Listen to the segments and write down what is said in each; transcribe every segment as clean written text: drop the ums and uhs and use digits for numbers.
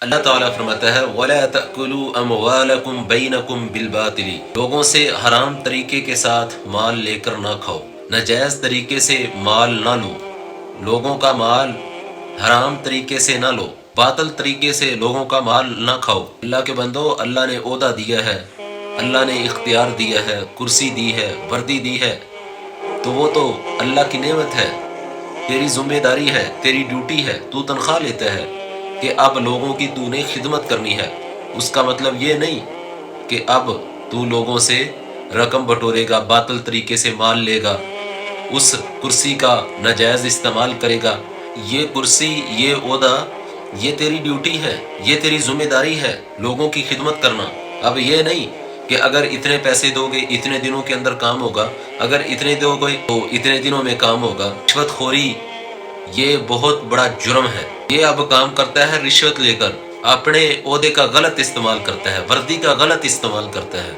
اللہ تعالیٰ فرماتا ہے وَلَا تَأْكُلُوا أَمْوَالَكُمْ بَيْنَكُمْ بِالْبَاطِلِ، لوگوں سے حرام طریقے کے ساتھ مال لے کر نہ کھاؤ، ناجائز طریقے سے مال نہ لو، لوگوں کا مال حرام طریقے سے نہ لو، باطل طریقے سے لوگوں کا مال نہ کھاؤ۔ اللہ کے بندو، اللہ نے عہدہ دیا ہے، اللہ نے اختیار دیا ہے، کرسی دی ہے، وردی دی ہے، تو وہ تو اللہ کی نعمت ہے، تیری ذمہ داری ہے، تیری ڈیوٹی ہے، تو تنخواہ لیتا ہے کہ اب لوگوں کی تو نے خدمت کرنی ہے۔ اس کا مطلب یہ نہیں کہ اب تو لوگوں سے رقم بٹورے گا، باطل طریقے سے مال لے گا، اس کرسی کا ناجائز استعمال کرے گا۔ یہ کرسی، یہ عہدہ، یہ تیری ڈیوٹی ہے، یہ تیری ذمہ داری ہے، لوگوں کی خدمت کرنا۔ اب یہ نہیں کہ اگر اتنے پیسے دو گے اتنے دنوں کے اندر کام ہوگا، اگر اتنے دو گے تو اتنے دنوں میں کام ہوگا۔ رشوت خوری یہ بہت بڑا جرم ہے۔ یہ اب کام کرتا ہے رشوت لے کر، اپنے عہدے کا غلط استعمال کرتا ہے، وردی کا غلط استعمال کرتا ہے،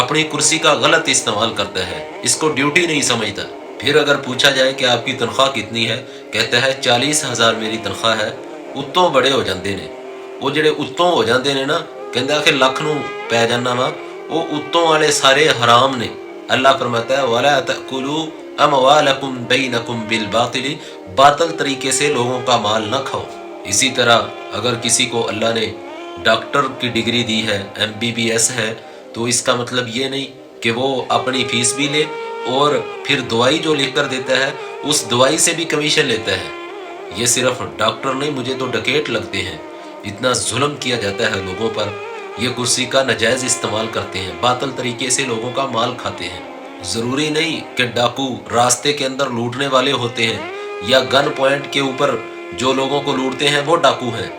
اپنی کرسی کا غلط استعمال کرتا ہے، اس کو ڈیوٹی نہیں سمجھتا۔ پھر اگر پوچھا جائے کہ آپ کی تنخواہ کتنی ہے، کہتا ہے 40,000 میری تنخواہ ہے۔ اتوں بڑے ہو جاندے نے، وہ جڑے اتوں ہو جاندے نے نا، کہندا کہ لاکھ نو پی جانا وا، وہ اتوں والے سارے حرام نے۔ اللہ فرماتا ہے وَلَا تَأْكُلُوا أَمْوَالَكُمْ بَيْنَكُمْ بِالْبَاطِلِ، باطل طریقے سے لوگوں کا مال نہ کھاؤ۔ اسی طرح اگر کسی کو اللہ نے ڈاکٹر کی ڈگری دی ہے، MBBS ہے، تو اس کا مطلب یہ نہیں کہ وہ اپنی فیس بھی لے اور پھر دوائی جو لکھ کر دیتا ہے اس دوائی سے بھی کمیشن لیتا ہے۔ یہ صرف ڈاکٹر نہیں، مجھے تو ڈکیٹ لگتے ہیں، اتنا ظلم کیا جاتا ہے لوگوں پر۔ یہ کرسی کا ناجائز استعمال کرتے ہیں، باطل طریقے سے لوگوں کا مال کھاتے ہیں۔ ضروری نہیں کہ ڈاکو راستے کے اندر لوٹنے والے ہوتے ہیں یا گن پوائنٹ کے اوپر جو لوگوں کو لوٹتے ہیں وہ ڈاکو ہیں۔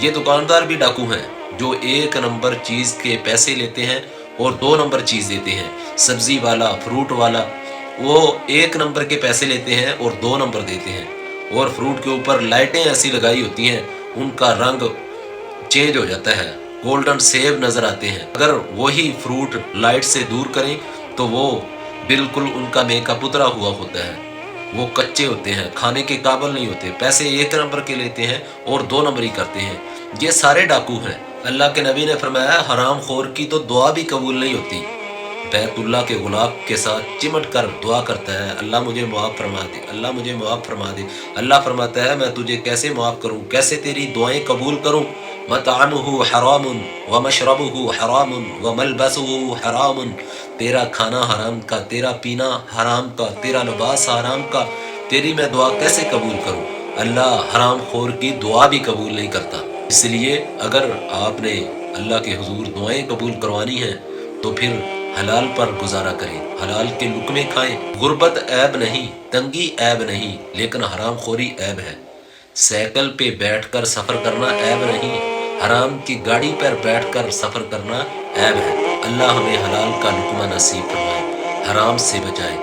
یہ دکاندار بھی ڈاکو ہیں جو 1 نمبر چیز کے پیسے لیتے ہیں اور 2 نمبر چیز دیتے ہیں۔ سبزی والا، فروٹ والا، وہ 1 نمبر کے پیسے لیتے ہیں اور 2 نمبر دیتے ہیں، اور فروٹ کے اوپر لائٹیں ایسی لگائی ہوتی ہیں ان کا رنگ چینج ہو جاتا ہے، گولڈن سیب نظر آتے ہیں۔ اگر وہی فروٹ لائٹ سے دور کریں تو وہ بالکل ان کا میک اپ اترا ہوا ہوتا ہے، وہ کچے ہوتے ہیں، کھانے کے قابل نہیں ہوتے، پیسے 1 نمبر کے لیتے ہیں اور 2 نمبری کرتے ہیں۔ یہ سارے ڈاکو ہیں۔ اللہ کے نبی نے فرمایا حرام خور کی تو دعا بھی قبول نہیں ہوتی۔ بیت اللہ کے غلاف کے ساتھ چمٹ کر دعا کرتا ہے اللہ مجھے معاف فرما دے، اللہ مجھے معاف فرما دے۔ اللہ فرماتا ہے میں تجھے کیسے معاف کروں، کیسے تیری دعائیں قبول کروں؟ مطعمہ حرام ومشربہ حرام وملبسہ حرام، تیرا کھانا حرام کا، تیرا پینا حرام کا، تیرا لباس حرام کا، تیری میں دعا کیسے قبول کروں؟ اللہ حرام خور کی دعا بھی قبول نہیں کرتا۔ اس لیے اگر آپ نے اللہ کے حضور دعائیں قبول کروانی ہیں تو پھر حلال پر گزارا کریں، حلال کے لقمے کھائیں۔ غربت عیب نہیں، تنگی عیب نہیں، لیکن حرام خوری عیب ہے۔ سائیکل پہ بیٹھ کر سفر کرنا عیب نہیں، حرام کی گاڑی پر بیٹھ کر سفر کرنا عیب ہے۔ اللہ ہمیں حلال کا لقمہ نصیب فرمائے، حرام سے بچائے۔